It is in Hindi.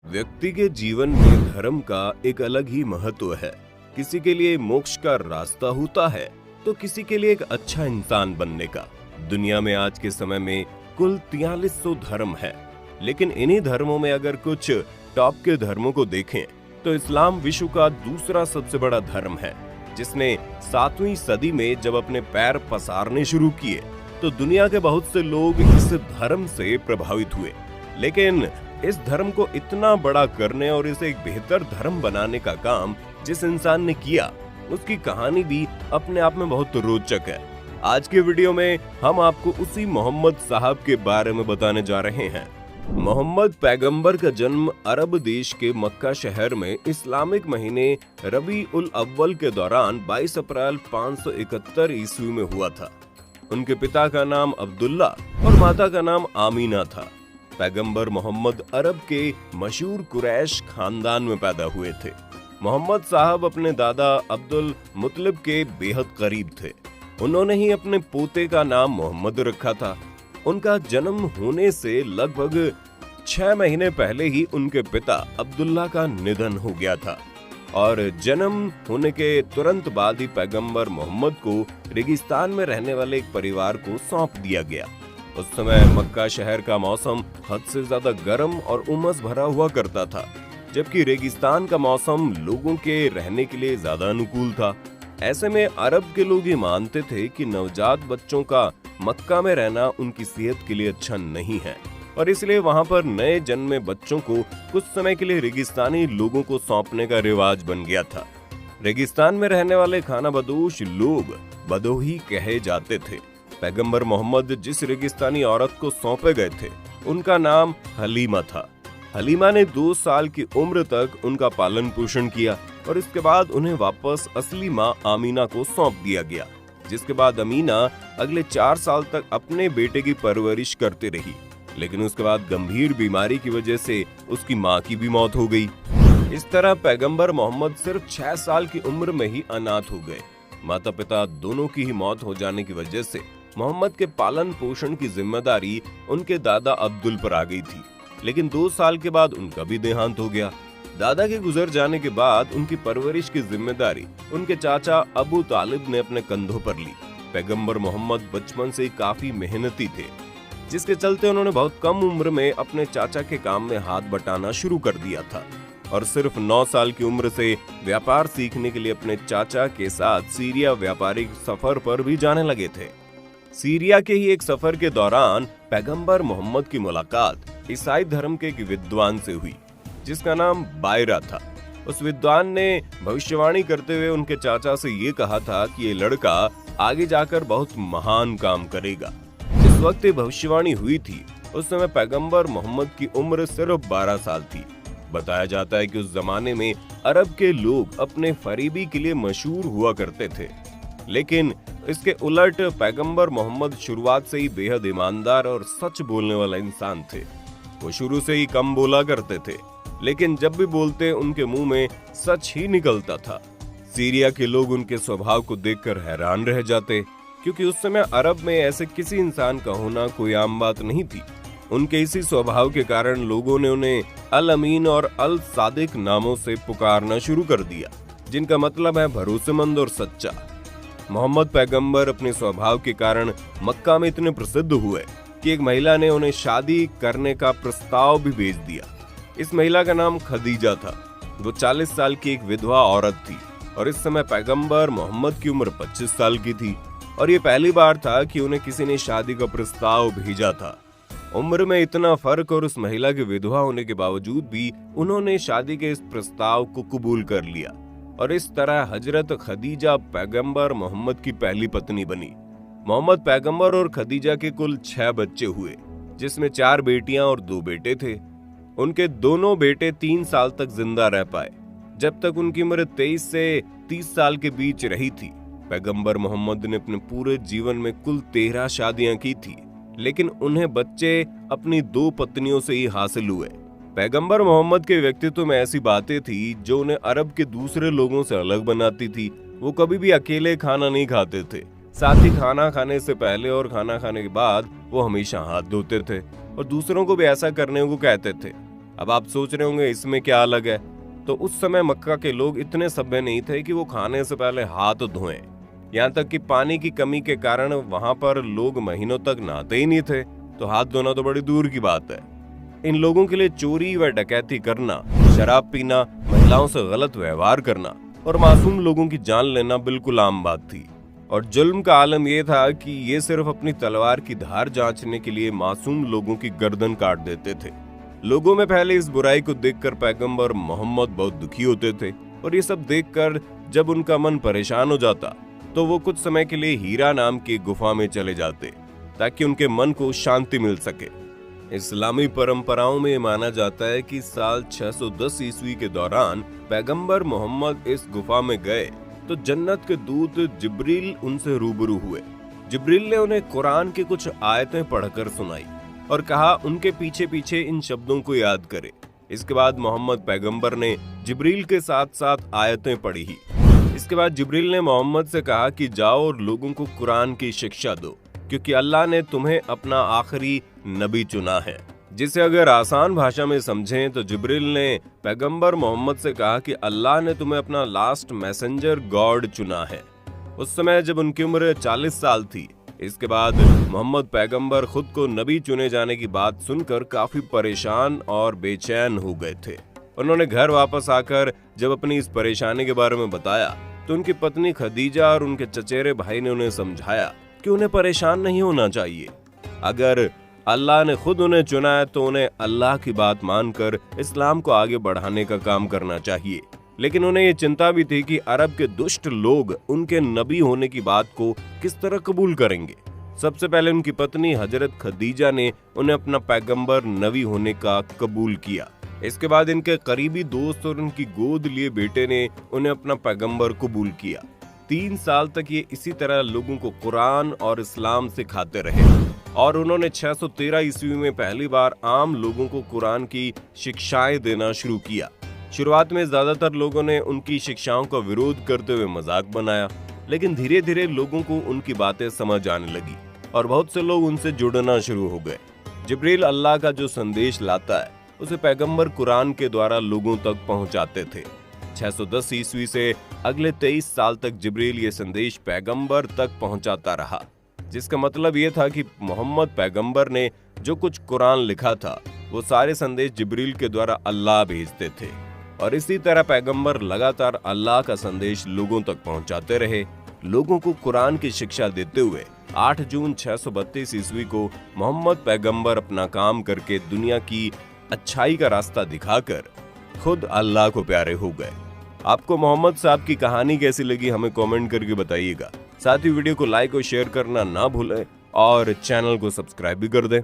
व्यक्ति के जीवन में धर्म का एक अलग ही महत्व है। किसी के लिए मोक्ष का रास्ता होता है तो किसी के लिए एक अच्छा इंसान बनने का। दुनिया में आज के समय में कुल 4300 धर्म है, लेकिन इन्हीं धर्मों में अगर कुछ टॉप के धर्मों को देखें तो इस्लाम विश्व का दूसरा सबसे बड़ा धर्म है, जिसने 7वीं सदी में जब अपने पैर पसारने शुरू किए तो दुनिया के बहुत से लोग इस धर्म से प्रभावित हुए। लेकिन इस धर्म को इतना बड़ा करने और इसे एक बेहतर धर्म बनाने का काम जिस इंसान ने किया, उसकी कहानी भी अपने आप में बहुत रोचक है। आज के वीडियो में हम आपको उसी मोहम्मद साहब के बारे में बताने जा रहे हैं। मोहम्मद पैगंबर का जन्म अरब देश के मक्का शहर में इस्लामिक महीने रबी उल अव्वल के दौरान 22 अप्रैल 571 ईस्वी में हुआ था। उनके पिता का नाम अब्दुल्ला और माता का नाम आमीना था। पैगंबर मोहम्मद अरब के मशहूर कुरैश खानदान में पैदा हुए थे। मोहम्मद साहब अपने दादा अब्दुल मुतलिब के बेहद करीब थे। उन्होंने ही अपने पोते का नाम मोहम्मद रखा था। उनका जन्म होने से लगभग 6 महीने पहले ही उनके पिता अब्दुल्ला का निधन हो गया था और जन्म होने के तुरंत बाद ही पैगंबर मोहम्मद को रेगिस्तान में रहने वाले एक परिवार को सौंप दिया गया। उस समय मक्का शहर का मौसम हद से ज्यादा गर्म और उमस भरा हुआ करता था, जबकि रेगिस्तान का मौसम लोगों के रहने के लिए ज्यादा अनुकूल था। ऐसे में अरब के लोग ये मानते थे कि नवजात बच्चों का मक्का में रहना उनकी सेहत के लिए अच्छा नहीं है और इसलिए वहां पर नए जन्मे बच्चों को कुछ समय के लिए रेगिस्तानी लोगों को सौंपने का रिवाज बन गया था। रेगिस्तान में रहने वाले खाना बदोश लोग बदोही कहे जाते थे। पैगंबर मोहम्मद जिस रेगिस्तानी औरत को सौंपे गए थे उनका नाम हलीमा था। हलीमा ने 2 साल की उम्र तक उनका पालन पोषण किया और इसके बाद उन्हें वापस असली माँ आमीना को सौंप दिया गया, जिसके बाद अमीना अगले 4 साल तक अपने बेटे की परवरिश करते रही। लेकिन उसके बाद गंभीर बीमारी की वजह से उसकी माँ की भी मौत हो गई। इस तरह पैगंबर मोहम्मद सिर्फ 6 साल की उम्र में ही अनाथ हो गए। माता पिता दोनों की ही मौत हो जाने की वजह से मोहम्मद के पालन पोषण की जिम्मेदारी उनके दादा अब्दुल पर आ गई थी। लेकिन 2 साल के बाद उनका भी देहांत हो गया। दादा के गुजर जाने के बाद उनकी परवरिश की जिम्मेदारी उनके चाचा अबू तालिब ने अपने कंधों पर ली। पैगंबर मोहम्मद बचपन से ही काफी मेहनती थे, जिसके चलते उन्होंने बहुत कम उम्र में अपने चाचा के काम में हाथ बटाना शुरू कर दिया था और सिर्फ 9 साल की उम्र से व्यापार सीखने के लिए अपने चाचा के साथ सीरिया व्यापारिक सफर पर भी जाने लगे थे। सीरिया के ही एक सफर के दौरान पैगंबर मोहम्मद की मुलाकात ईसाई धर्म के एक विद्वान से हुई, जिसका नाम बायरा था। उस विद्वान ने भविष्यवाणी करते हुए उनके चाचा से ये कहा था कि ये लड़का आगे जाकर बहुत महान काम करेगा। जिस वक्त ये भविष्यवाणी हुई थी उस समय पैगंबर मोहम्मद की उम्र सिर्फ 12 साल थी। बताया जाता है कि उस जमाने में अरब के लोग अपने फरीबी के लिए मशहूर हुआ करते थे, लेकिन इसके उलट पैगंबर मोहम्मद शुरुआत से ही बेहद ईमानदार और सच बोलने वाला इंसान थे। वो शुरू से ही कम बोला करते थे, लेकिन जब भी बोलते उनके मुंह में सच ही निकलता था। सीरिया के लोग उनके स्वभाव को देखकर हैरान रह जाते, क्योंकि उस समय अरब में ऐसे किसी इंसान का होना कोई आम बात नहीं थी। उनके इसी स्वभाव के कारण लोगों ने उन्हें अल अमीन और अल सादिक नामों से पुकारना शुरू कर दिया, जिनका मतलब है भरोसेमंद और सच्चा। मोहम्मद पैगंबर अपने स्वभाव के कारण मक्का में इतने प्रसिद्ध हुए कि एक महिला ने उन्हें शादी करने का प्रस्ताव भी भेज दिया। इस महिला का नाम खदीजा था। वो 40 साल की एक विधवा औरत थी और इस समय पैगंबर मोहम्मद की उम्र 25 साल की थी और ये पहली बार था कि उन्हें किसी ने शादी का प्रस्ताव भेजा था। उम्र में इतना फर्क और उस महिला के विधवा होने के बावजूद भी उन्होंने शादी के इस प्रस्ताव को कबूल कर लिया और इस तरह हजरत खदीजा पैगंबर मोहम्मद की पहली पत्नी बनी। मोहम्मद पैगंबर और खदीजा के कुल 6 बच्चे हुए, जिसमें 4 बेटियां और 2 बेटे थे। उनके दोनों बेटे 3 साल तक जिंदा रह पाए, जब तक उनकी उम्र 23 से 30 साल के बीच रही थी। पैगंबर मोहम्मद ने अपने पूरे जीवन में कुल 13 शादियां की थी, लेकिन उन्हें बच्चे अपनी 2 पत्नियों से ही हासिल हुए। पैगंबर मोहम्मद के व्यक्तित्व में ऐसी बातें थी जो उन्हें अरब के दूसरे लोगों से अलग बनाती थी। वो कभी भी अकेले खाना नहीं खाते थे, साथ ही खाना खाने से पहले और खाना खाने के बाद वो हमेशा हाथ धोते थे और दूसरों को भी ऐसा करने को कहते थे। अब आप सोच रहे होंगे इसमें क्या अलग है। तो उस समय मक्का के लोग इतने सभ्य नहीं थे कि वो खाने से पहले हाथ धोएं। यहाँ तक कि पानी की कमी के कारण वहां पर लोग महीनों तक नहाते ही नहीं थे, तो हाथ धोना तो बड़ी दूर की बात है। इन लोगों के लिए चोरी व डकैती करना, शराब पीना, महिलाओं से गलत व्यवहार करना और मासूम लोगों की जान लेना बिल्कुल आम बात थी। और जुल्म का आलम यह था कि ये सिर्फ अपनी तलवार की धार जांचने के लिए मासूम लोगों की गर्दन काट देते थे। लोगों में पहले इस बुराई को देखकर पैगंबर मोहम्मद बहुत दुखी होते थे, और ये सब देखकर जब उनका मन परेशान हो जाता तो वो कुछ समय के लिए हीरा नाम की गुफा में चले जाते ताकि उनके मन को शांति मिल सके। इस्लामी परंपराओं में माना जाता है कि साल 610 ईस्वी के दौरान पैगंबर मोहम्मद इस गुफा में गए तो जन्नत के दूत जिब्रील उनसे रूबरू हुए। जिब्रील ने उन्हें कुरान की कुछ आयतें पढ़कर सुनाई और कहा उनके पीछे पीछे इन शब्दों को याद करें। इसके बाद मोहम्मद पैगंबर ने जिब्रील के साथ साथ आयतें पढ़ी ही। इसके बाद जिब्रील ने मोहम्मद से कहा कि जाओ और लोगों को कुरान की शिक्षा दो, क्योंकि अल्लाह ने तुम्हें अपना आखिरी नबी चुना है। जिसे अगर आसान भाषा में समझें तो जिब्रील ने पैगंबर मोहम्मद से कहा कि अल्लाह ने तुम्हें अपना लास्ट मैसेंजर गॉड चुना है। उस समय जब उनकी उम्र 40 साल थी। इसके बाद मोहम्मद पैगंबर खुद को नबी चुने जाने की बात सुनकर काफी परेशान और बेचैन हो गए थे। उन्होंने घर वापस आकर जब अपनी इस परेशानी के बारे में बताया तो उनकी पत्नी खदीजा और उनके चचेरे भाई ने उन्हें समझाया कि उन्हें परेशान नहीं होना चाहिए। अगर अल्लाह ने खुद उन्हें चुना है तो उन्हें अल्लाह की बात मानकर इस्लाम को आगे बढ़ाने का काम करना चाहिए। लेकिन उन्हें ये चिंता भी थी कि अरब के दुष्ट लोग उनके नबी होने की बात को किस तरह कबूल करेंगे। सबसे पहले उनकी पत्नी हजरत खदीजा ने उन्हें अपना पैगंबर नबी होने का कबूल किया। इसके बाद इनके करीबी दोस्त और उनकी गोद लिए बेटे ने उन्हें अपना पैगंबर कबूल किया। 3 साल तक ये इसी तरह लोगों को कुरान और इस्लाम सिखाते रहे और उन्होंने 613 ईस्वी में पहली बार आम लोगों को कुरान की शिक्षाएं देना शुरू किया। शुरुआत में ज्यादातर लोगों ने उनकी शिक्षाओं का विरोध करते हुए मजाक बनाया, लेकिन धीरे धीरे लोगों को उनकी बातें समझ आने लगी और बहुत से लोग उनसे जुड़ना शुरू हो गए। जिब्रील अल्लाह का जो संदेश लाता है उसे पैगंबर कुरान के द्वारा लोगों तक पहुंचाते थे। 610 ईस्वी से अगले 23 साल तक जिब्रील ये संदेश पैगंबर तक पहुंचाता रहा, जिसका मतलब ये था कि मोहम्मद पैगंबर ने जो कुछ कुरान लिखा था वो सारे संदेश जिब्रील के द्वारा अल्लाह भेजते थे। और इसी तरह पैगंबर लगातार अल्लाह का संदेश लोगों तक पहुंचाते रहे। लोगों को कुरान की शिक्षा देते हुए 8 जून 632 ईस्वी को मोहम्मद पैगंबर अपना काम करके दुनिया की अच्छाई का रास्ता दिखाकर खुद अल्लाह को प्यारे हो गए। आपको मोहम्मद साहब की कहानी कैसी लगी हमें कमेंट करके बताइएगा। साथ ही वीडियो को लाइक और शेयर करना ना भूलें और चैनल को सब्सक्राइब भी कर दें।